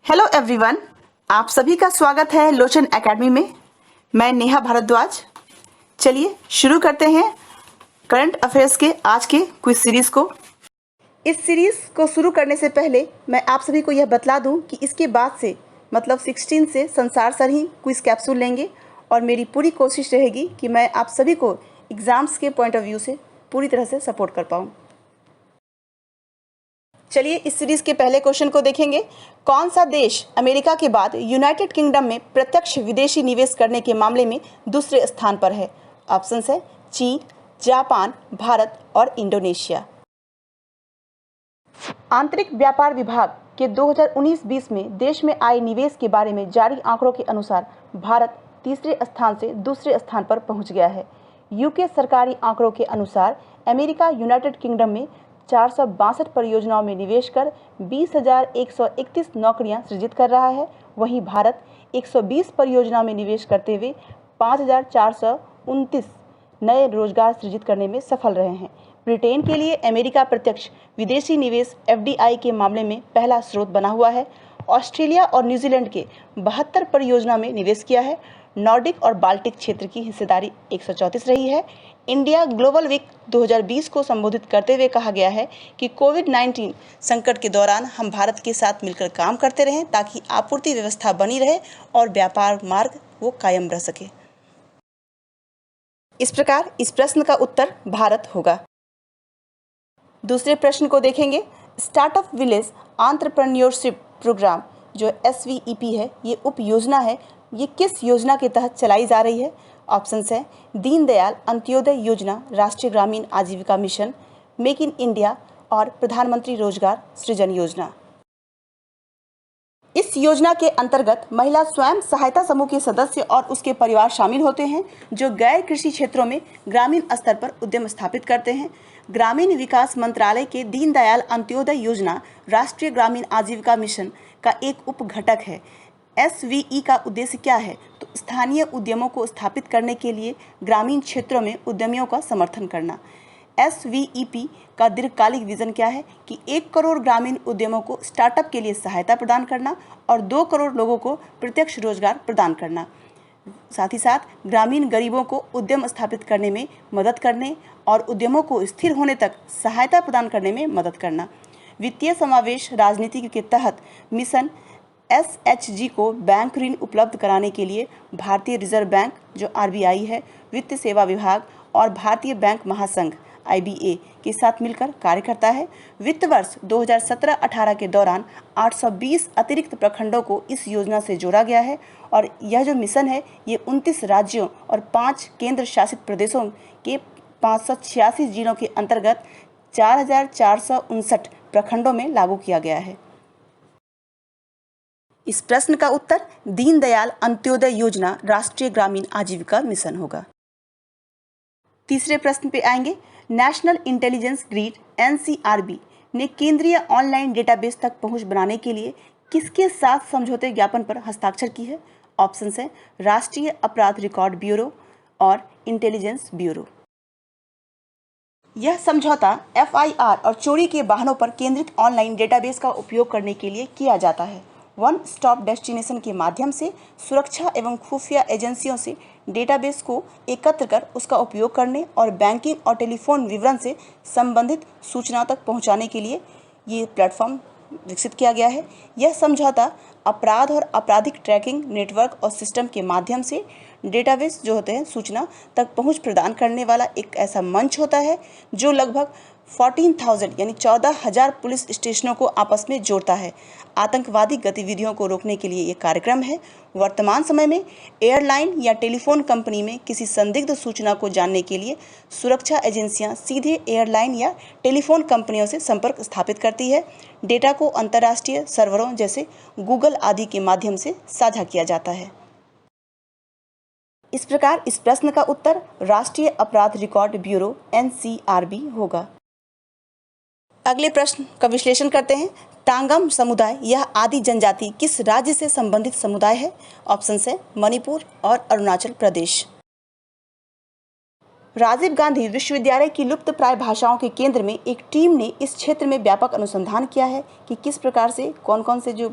Hello everyone, आप सभी का स्वागत है लोचन एकेडमी में। मैं नेहा भारद्वाज। चलिए शुरू करते हैं करंट अफेयर्स के आज के क्विज सीरीज को। इस सीरीज को शुरू करने से पहले मैं आप सभी को यह बतला दूं कि इसके बाद से मतलब 16 से संसार सर ही क्विज कैप्सूल लेंगे और मेरी पूरी कोशिश रहेगी कि मैं आप सभी को एग्जाम्स के पॉइंट ऑफ व्यू से पूरी तरह से सपोर्ट कर पाऊँ। चलिए इस सीरीज के पहले क्वेश्चन को देखेंगे। कौन सा देश अमेरिका के बाद यूनाइटेड किंगडम में प्रत्यक्ष विदेशी निवेश करने के मामले में दूसरे स्थान पर है? ऑप्शंस है चीन, जापान, भारत और इंडोनेशिया। आंतरिक व्यापार विभाग के 2019-20 में देश में आए निवेश के बारे में जारी आंकड़ों के अनुसार भारत तीसरे स्थान से दूसरे स्थान पर पहुंच गया है। यूके सरकारी आंकड़ों के अनुसार अमेरिका यूनाइटेड किंगडम में 462 परियोजनाओं में निवेश कर 20,131 नौकरियां सृजित कर रहा है। वहीं भारत 120 परियोजनाओं में निवेश करते हुए 5,429 नए रोजगार सृजित करने में सफल रहे हैं। ब्रिटेन के लिए अमेरिका प्रत्यक्ष विदेशी निवेश FDI के मामले में पहला स्रोत बना हुआ है। ऑस्ट्रेलिया और न्यूजीलैंड के 72 परियोजनाओं में निवेश किया है। नॉर्डिक और बाल्टिक क्षेत्र की हिस्सेदारी 134 रही है। इंडिया ग्लोबल वीक 2020 को संबोधित करते हुए कहा गया है कि कोविड-19 संकट के दौरान हम भारत के साथ मिलकर काम करते रहें ताकि आपूर्ति व्यवस्था बनी रहे और व्यापार मार्ग वो कायम रह सके। इस प्रकार इस प्रश्न का उत्तर भारत होगा। दूसरे प्रश्न को देखेंगे। स्टार्टअप विलेज एंटरप्रेन्योरशिप प्रोग्राम जो SVEP है, ये उप योजना है, ये किस योजना के तहत चलाई जा रही है? ऑप्शंस है दीनदयाल अंत्योदय योजना, राष्ट्रीय ग्रामीण आजीविका मिशन, मेक इन इंडिया और प्रधानमंत्री रोजगार सृजन योजना। इस योजना के अंतर्गत महिला स्वयं सहायता समूह के सदस्य और उसके परिवार शामिल होते हैं जो गैर कृषि क्षेत्रों में ग्रामीण स्तर पर उद्यम स्थापित करते हैं। ग्रामीण विकास मंत्रालय के दीनदयाल अंत्योदय योजना राष्ट्रीय ग्रामीण आजीविका मिशन का एक उप घटक है। SVE का उद्देश्य क्या है? तो स्थानीय उद्यमों को स्थापित करने के लिए ग्रामीण क्षेत्रों में उद्यमियों का समर्थन करना। SVEP का दीर्घकालिक विजन क्या है कि 1 करोड़ ग्रामीण उद्यमों को स्टार्टअप के लिए सहायता प्रदान करना और 2 करोड़ लोगों को प्रत्यक्ष रोजगार प्रदान करना। साथ ही साथ ग्रामीण गरीबों को उद्यम स्थापित करने में मदद करने और उद्यमों को स्थिर होने तक सहायता प्रदान करने में मदद करना। वित्तीय समावेश राजनीति के तहत मिशन SHG को बैंक ऋण उपलब्ध कराने के लिए भारतीय रिजर्व बैंक जो RBI है, वित्त सेवा विभाग और भारतीय बैंक महासंघ IBA के साथ मिलकर कार्य करता है। वित्त वर्ष 2017-18 के दौरान 820 अतिरिक्त प्रखंडों को इस योजना से जोड़ा गया है और यह जो मिशन है ये 29 राज्यों और 5 केंद्र शासित प्रदेशों के 586 जिलों के अंतर्गत 4,459 प्रखंडों में लागू किया गया है। इस प्रश्न का उत्तर दीनदयाल अंत्योदय योजना राष्ट्रीय ग्रामीण आजीविका मिशन होगा। तीसरे प्रश्न पे आएंगे। नेशनल इंटेलिजेंस ग्रिड NCRB ने केंद्रीय ऑनलाइन डेटाबेस तक पहुंच बनाने के लिए किसके साथ समझौते ज्ञापन पर हस्ताक्षर की है? ऑप्शंस है राष्ट्रीय अपराध रिकॉर्ड ब्यूरो और इंटेलिजेंस ब्यूरो। यह समझौता FIR और चोरी के वाहनों पर केंद्रित ऑनलाइन डेटाबेस का उपयोग करने के लिए किया जाता है। वन स्टॉप डेस्टिनेशन के माध्यम से सुरक्षा एवं खुफिया एजेंसियों से डेटाबेस को एकत्र कर उसका उपयोग करने और बैंकिंग और टेलीफोन विवरण से संबंधित सूचनाओं तक पहुंचाने के लिए ये प्लेटफॉर्म विकसित किया गया है। यह समझौता अपराध और आपराधिक ट्रैकिंग नेटवर्क और सिस्टम के माध्यम से डेटाबेस जो होते हैं सूचना तक पहुंच प्रदान करने वाला एक ऐसा मंच होता है जो लगभग 14,000 यानी 14,000 पुलिस स्टेशनों को आपस में जोड़ता है। आतंकवादी गतिविधियों को रोकने के लिए ये कार्यक्रम है। वर्तमान समय में एयरलाइन या टेलीफोन कंपनी में किसी संदिग्ध सूचना को जानने के लिए सुरक्षा एजेंसियां सीधे एयरलाइन या टेलीफोन कंपनियों से संपर्क स्थापित करती है। डेटा को अंतर्राष्ट्रीय सर्वरों जैसे गूगल आदि के माध्यम से साझा किया जाता है। इस प्रकार इस प्रश्न का उत्तर राष्ट्रीय अपराध रिकॉर्ड ब्यूरो NCRB होगा। अगले प्रश्न का विश्लेषण करते हैं। टांगम समुदाय यह आदि जनजाति किस राज्य से संबंधित समुदाय है? ऑप्शन है मणिपुर और अरुणाचल प्रदेश। राजीव गांधी विश्वविद्यालय की लुप्त प्राय भाषाओं के केंद्र में एक टीम ने इस क्षेत्र में व्यापक अनुसंधान किया है कि किस प्रकार से कौन कौन से जो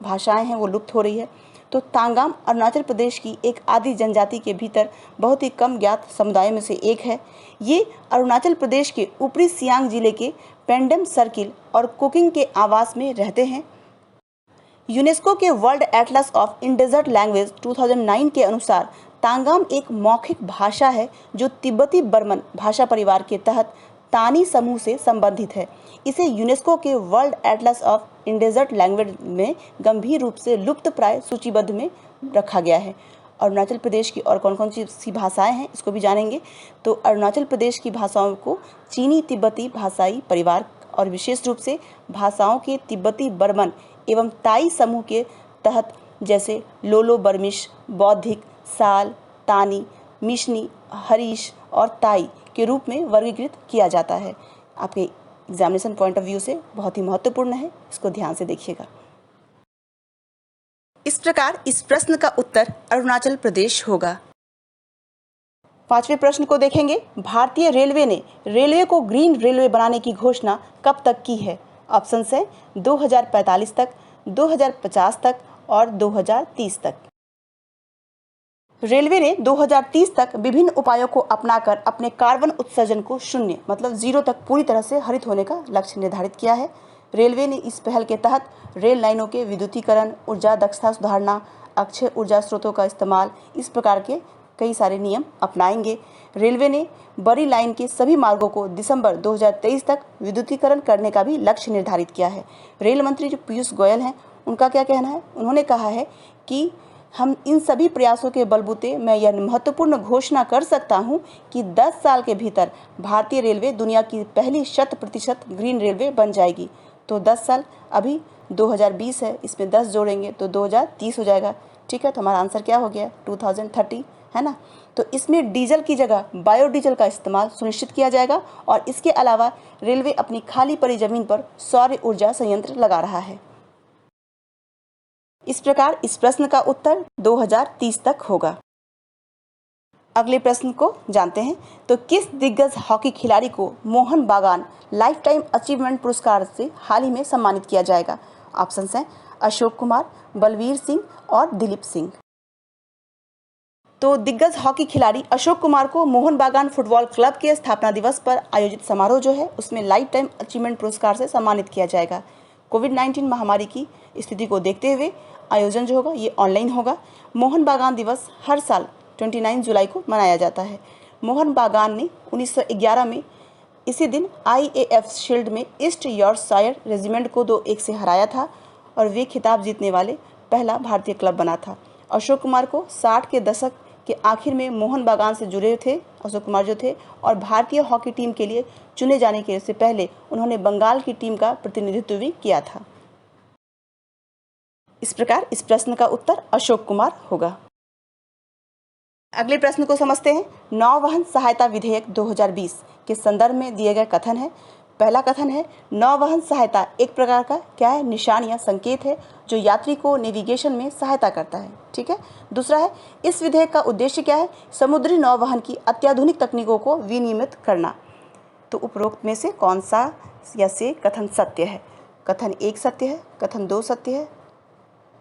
भाषाएं हैं वो लुप्त हो रही है। तो तांगाम अरुणाचल प्रदेश की एक आदि जनजाति के भीतर बहुत ही कम ज्ञात समुदायों में से एक है। ये अरुणाचल प्रदेश के ऊपरी सियांग जिले के पेंडम सर्किल और कुकिंग के आवास में रहते हैं। यूनेस्को के world Atlas of endangered language 2009 के अनुसार तांगाम एक मौखिक भाषा है जो तिब्बती बर्मन भाषा परिवार के तहत तानी समूह से संबंधित है। इसे यूनेस्को के world Atlas of endangered language में गंभीर रूप से लुप्त प्राय सूचीबद्ध में रखा गया है। अरुणाचल प्रदेश की और कौन कौन सी भाषाएं हैं इसको भी जानेंगे। तो अरुणाचल प्रदेश की भाषाओं को चीनी तिब्बती भाषाई परिवार और विशेष रूप से भाषाओं के तिब्बती बर्मन एवं ताई समूह के तहत जैसे लोलो बर्मिश, बौद्धिक, साल, तानी, मिशनी, हरीश और ताई के रूप में वर्गीकृत किया जाता है। आपके एग्जामिनेशन पॉइंट ऑफ व्यू से बहुत ही महत्वपूर्ण है, इसको ध्यान से देखिएगा। इस प्रकार इस प्रश्न का उत्तर अरुणाचल प्रदेश होगा। 5वें प्रश्न को देखेंगे। भारतीय रेलवे ने रेलवे को ग्रीन रेलवे बनाने की घोषणा कब तक की है? ऑप्शन है 2045 तक, 2050 तक और 2030 तक। रेलवे ने 2030 तक विभिन्न उपायों को अपनाकर अपने कार्बन उत्सर्जन को शून्य मतलब 0 तक पूरी तरह से हरित होने का लक्ष्य निर्धारित किया है। रेलवे ने इस पहल के तहत रेल लाइनों के विद्युतीकरण, ऊर्जा दक्षता सुधारना, अक्षय ऊर्जा स्रोतों का इस्तेमाल, इस प्रकार के कई सारे नियम अपनाएंगे। रेलवे ने बड़ी लाइन के सभी मार्गों को दिसंबर 2023 तक विद्युतीकरण करने का भी लक्ष्य निर्धारित किया है। रेल मंत्री जो पीयूष गोयल हैं, उनका क्या कहना है? उन्होंने कहा है कि हम इन सभी प्रयासों के बलबूते मैं यह महत्वपूर्ण घोषणा कर सकता हूं कि 10 साल के भीतर भारतीय रेलवे दुनिया की पहली 100% ग्रीन रेलवे बन जाएगी। तो 10 साल, अभी 2020 है, इसमें 10 जोड़ेंगे तो 2030 हो जाएगा। ठीक है, तो हमारा आंसर क्या हो गया? 2030 है ना। तो इसमें डीजल की जगह बायोडीजल का इस्तेमाल सुनिश्चित किया जाएगा और इसके अलावा रेलवे अपनी खाली पड़ी जमीन पर सौर ऊर्जा संयंत्र लगा रहा है। इस प्रकार इस प्रश्न का उत्तर 2030 तक होगा। अगले प्रश्न को जानते हैं। तो किस दिग्गज हॉकी खिलाड़ी को मोहन बागान लाइफ टाइम अचीवमेंट पुरस्कार से हाल ही में सम्मानित किया जाएगा? ऑप्शन हैं अशोक कुमार, बलवीर सिंह और दिलीप सिंह। तो दिग्गज हॉकी खिलाड़ी अशोक कुमार को मोहन बागान फुटबॉल क्लब के स्थापना दिवस पर आयोजित समारोह जो है उसमें लाइफ टाइम अचीवमेंट पुरस्कार से सम्मानित किया जाएगा। कोविड-19 महामारी की स्थिति को देखते हुए आयोजन जो होगा ये ऑनलाइन होगा। मोहन बागान दिवस हर साल 29 जुलाई को मनाया जाता है। मोहन बागान ने 1911 में इसी दिन IAF शील्ड में ईस्ट यॉर्कशायर रेजिमेंट को 2-1 से हराया था और वे खिताब जीतने वाले पहला भारतीय क्लब बना था। अशोक कुमार को 60 के दशक के आखिर में मोहन बागान से जुड़े थे अशोक कुमार जो थे और भारतीय हॉकी टीम के लिए चुने जाने के से पहले उन्होंने बंगाल की टीम का प्रतिनिधित्व भी किया था। इस प्रकार इस प्रश्न का उत्तर अशोक कुमार होगा। अगले प्रश्न को समझते हैं। नौवहन सहायता विधेयक 2020 के संदर्भ में दिए गए कथन है। पहला कथन है नौवहन सहायता एक प्रकार का क्या है? निशान या संकेत है जो यात्री को नेविगेशन में सहायता करता है। ठीक है। दूसरा है इस विधेयक का उद्देश्य क्या है? समुद्री नौवहन की अत्याधुनिक तकनीकों को विनियमित करना। तो उपरोक्त में से कौन सा या से कथन सत्य है? कथन 1 सत्य है, कथन 2 सत्य है,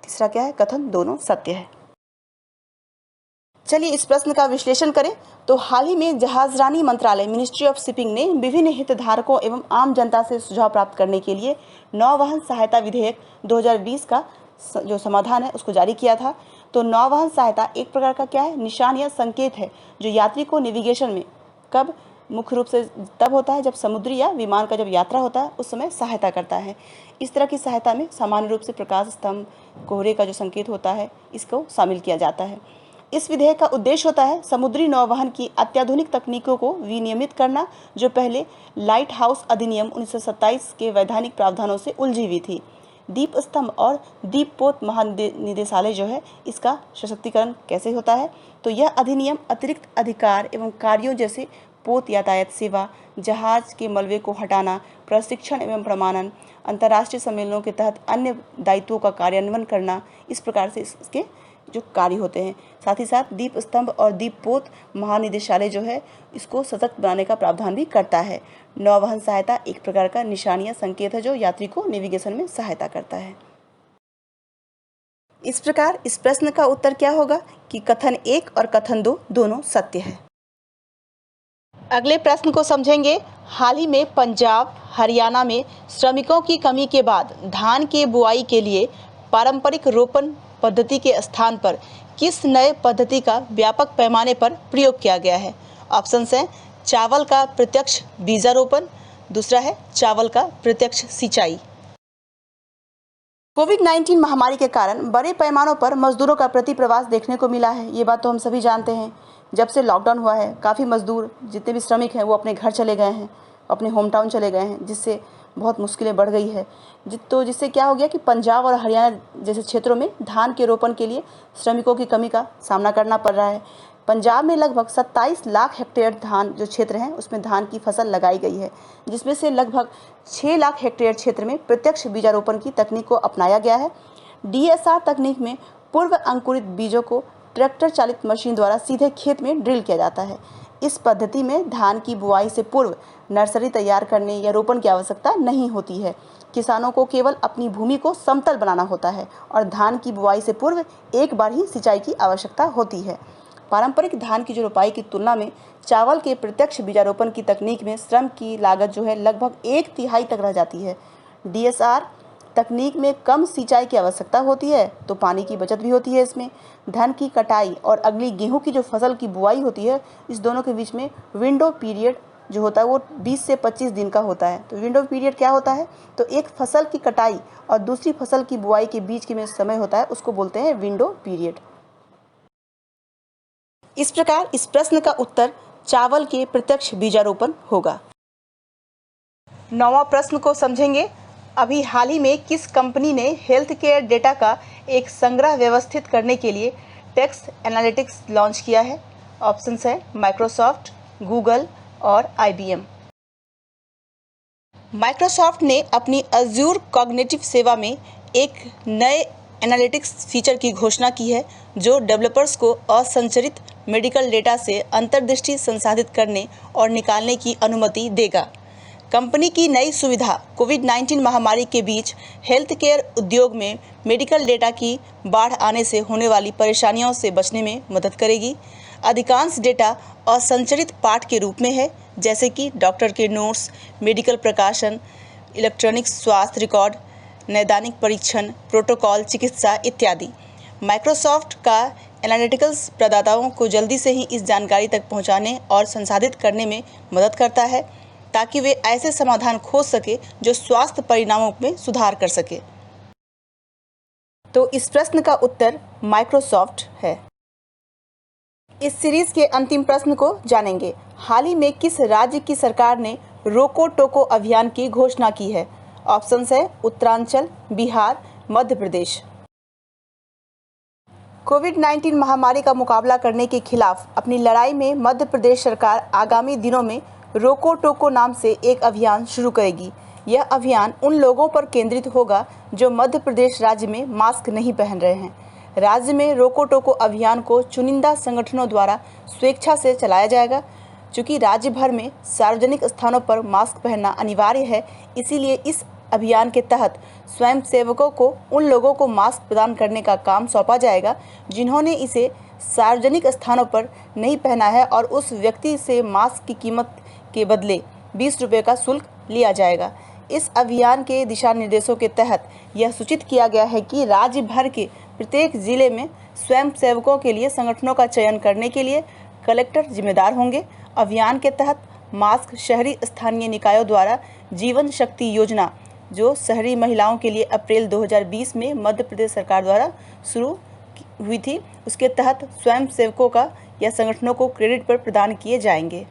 तीसरा क्या है? कथन दोनों सत्य है। चलिए इस प्रश्न का विश्लेषण करें। तो हाल ही में जहाजरानी मंत्रालय मिनिस्ट्री ऑफ शिपिंग ने विभिन्न हितधारकों एवं आम जनता से सुझाव प्राप्त करने के लिए नौवहन सहायता विधेयक 2020 का जो समाधान है उसको जारी किया था। तो नौवहन सहायता एक प्रकार का क्या है? निशान या संकेत है जो यात्री को नेविगेशन में कब मुख्य रूप से तब होता है जब समुद्री या विमान का जब यात्रा होता है उस समय सहायता करता है। इस तरह की सहायता में सामान्य रूप से प्रकाश स्तंभ, कोहरे का जो संकेत होता है इसको शामिल किया जाता है। इस विधेयक का उद्देश्य होता है समुद्री नौवहन की अत्याधुनिक तकनीकों को विनियमित करना जो पहले लाइट हाउस अधिनियम 1927 के वैधानिक प्रावधानों से उलझी हुई थी। दीप स्तंभ और दीपपोत महानिदेशालय जो है इसका सशक्तिकरण कैसे होता है? तो यह अधिनियम अतिरिक्त अधिकार एवं कार्यों जैसे पोत यातायात सेवा, जहाज के मलबे को हटाना, प्रशिक्षण एवं प्रमाणन, अंतर्राष्ट्रीय सम्मेलनों के तहत अन्य दायित्वों का कार्यान्वयन करना, इस प्रकार से इसके जो कार्य होते हैं। साथ ही साथ दीप स्तंभ और दीपपोत महानिदेशालय जो है इसको सशक्त बनाने का प्रावधान भी करता है। नौवहन सहायता एक प्रकार का निशान या संकेत है जो यात्री को नेविगेशन में सहायता करता है। इस प्रकार इस प्रश्न का उत्तर क्या होगा कि कथन 1 और कथन 2 दोनों सत्य है। अगले प्रश्न को समझेंगे। हाल ही में पंजाब, हरियाणा में श्रमिकों की कमी के बाद धान के बुआई के लिए पारंपरिक रोपण पद्धति के स्थान पर किस नए पद्धति का व्यापक पैमाने पर प्रयोग किया गया है? ऑप्शंस हैं चावल का प्रत्यक्ष बीजारोपण, दूसरा है चावल का प्रत्यक्ष सिंचाई। कोविड-19 महामारी के कारण बड़े पैमानों पर मजदूरों का प्रतिप्रवास देखने को मिला है। ये बात तो हम सभी जानते हैं। जब से लॉकडाउन हुआ है काफ़ी मजदूर जितने भी श्रमिक हैं वो अपने घर चले गए हैं, अपने होम टाउन चले गए हैं, जिससे बहुत मुश्किलें बढ़ गई है। जिससे क्या हो गया कि पंजाब और हरियाणा जैसे क्षेत्रों में धान के रोपण के लिए श्रमिकों की कमी का सामना करना पड़ रहा है। पंजाब में लगभग 27 लाख हेक्टेयर धान जो क्षेत्र हैं उसमें धान की फसल लगाई गई है, जिसमें से लगभग 6 लाख हेक्टेयर क्षेत्र में प्रत्यक्ष बीजारोपण की तकनीक को अपनाया गया है। DSR तकनीक में पूर्व अंकुरित बीजों को ट्रैक्टर चालित मशीन द्वारा सीधे खेत में ड्रिल किया जाता है। इस पद्धति में धान की बुआई से पूर्व नर्सरी तैयार करने या रोपण की आवश्यकता नहीं होती है। किसानों को केवल अपनी भूमि को समतल बनाना होता है और धान की बुआई से पूर्व एक बार ही सिंचाई की आवश्यकता होती है। पारंपरिक धान की जो रोपाई की तुलना में चावल के प्रत्यक्ष बीजारोपण की तकनीक में श्रम की लागत जो है लगभग 1/3 तक रह जाती है। DSR तकनीक में कम सिंचाई की आवश्यकता होती है तो पानी की बचत भी होती है। इसमें धान की कटाई और अगली गेहूं की जो फसल की बुआई होती है, इस दोनों के बीच में विंडो पीरियड जो होता है वो 20 से 25 दिन का होता है। तो विंडो पीरियड क्या होता है? तो एक फसल की कटाई और दूसरी फसल की बुआई के बीच के में समय होता है, उसको बोलते हैं विंडो पीरियड। इस प्रकार इस प्रश्न का उत्तर चावल के प्रत्यक्ष बीजारोपण होगा। 9वां प्रश्न को समझेंगे। अभी हाल ही में किस कंपनी ने हेल्थ केयर डेटा का एक संग्रह व्यवस्थित करने के लिए टेक्स्ट एनालिटिक्स लॉन्च किया है? ऑप्शंस है माइक्रोसॉफ्ट, गूगल और IBM। माइक्रोसॉफ्ट ने अपनी अज्यूर कॉग्निटिव सेवा में एक नए एनालिटिक्स फीचर की घोषणा की है जो डेवलपर्स को असंरचित मेडिकल डेटा से अंतर्दृष्टि संसाधित करने और निकालने की अनुमति देगा। कंपनी की नई सुविधा कोविड-19 महामारी के बीच हेल्थ केयर उद्योग में मेडिकल डेटा की बाढ़ आने से होने वाली परेशानियों से बचने में मदद करेगी। अधिकांश डेटा असंरचित पाठ के रूप में है, जैसे कि डॉक्टर के नोट्स, मेडिकल प्रकाशन, इलेक्ट्रॉनिक स्वास्थ्य रिकॉर्ड, नैदानिक परीक्षण, प्रोटोकॉल, चिकित्सा इत्यादि। माइक्रोसॉफ्ट का एनालिटिकल्स प्रदाताओं को जल्दी से ही इस जानकारी तक पहुंचाने और संसाधित करने में मदद करता है ताकि वे ऐसे समाधान खोज सके जो स्वास्थ्य परिणामों में सुधार कर सके। तो इस प्रश्न का उत्तर माइक्रोसॉफ्ट है। इस सीरीज के अंतिम प्रश्न को जानेंगे। हाल ही में किस राज्य की सरकार ने रोको टोको अभियान की घोषणा की है? ऑप्शंस है उत्तरांचल, बिहार, मध्य प्रदेश। कोविड-19 महामारी का मुकाबला करने के खिलाफ अपनी लड़ाई में मध्य प्रदेश सरकार आगामी दिनों में रोको टोको नाम से एक अभियान शुरू करेगी। यह अभियान उन लोगों पर केंद्रित होगा जो मध्य प्रदेश राज्य में मास्क नहीं पहन रहे हैं। राज्य में रोको टोको अभियान को चुनिंदा संगठनों द्वारा स्वेच्छा से चलाया जाएगा। चूँकि राज्य भर में सार्वजनिक स्थानों पर मास्क पहनना अनिवार्य है, इसीलिए इस अभियान के तहत स्वयंसेवकों को उन लोगों को मास्क प्रदान करने का काम सौंपा जाएगा जिन्होंने इसे सार्वजनिक स्थानों पर नहीं पहना है और उस व्यक्ति से मास्क की कीमत के बदले 20 रुपये का शुल्क लिया जाएगा। इस अभियान के दिशा निर्देशों के तहत यह सूचित किया गया है कि राज्य भर के प्रत्येक जिले में स्वयंसेवकों के लिए संगठनों का चयन करने के लिए कलेक्टर जिम्मेदार होंगे। अभियान के तहत मास्क शहरी स्थानीय निकायों द्वारा जीवन शक्ति योजना जो शहरी महिलाओं के लिए अप्रैल 2020 में मध्य प्रदेश सरकार द्वारा शुरू हुई थी, उसके तहत स्वयंसेवकों का या संगठनों को क्रेडिट पर प्रदान किए जाएंगे।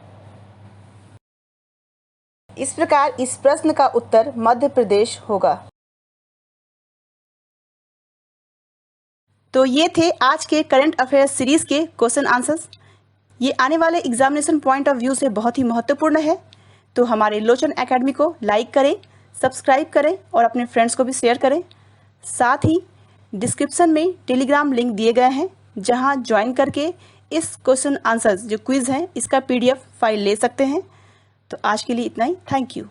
इस प्रकार इस प्रश्न का उत्तर मध्य प्रदेश होगा। तो ये थे आज के करंट अफेयर्स सीरीज के क्वेश्चन आंसर्स। ये आने वाले एग्जामिनेशन पॉइंट ऑफ व्यू से बहुत ही महत्वपूर्ण है। तो हमारे लोचन एकेडमी को लाइक करें, सब्सक्राइब करें और अपने फ्रेंड्स को भी शेयर करें। साथ ही डिस्क्रिप्शन में टेलीग्राम लिंक दिए गए हैं जहां ज्वाइन करके इस क्वेश्चन आंसर्स जो क्विज़ हैं इसका PDF फाइल ले सकते हैं। तो आज के लिए इतना ही। Thank you.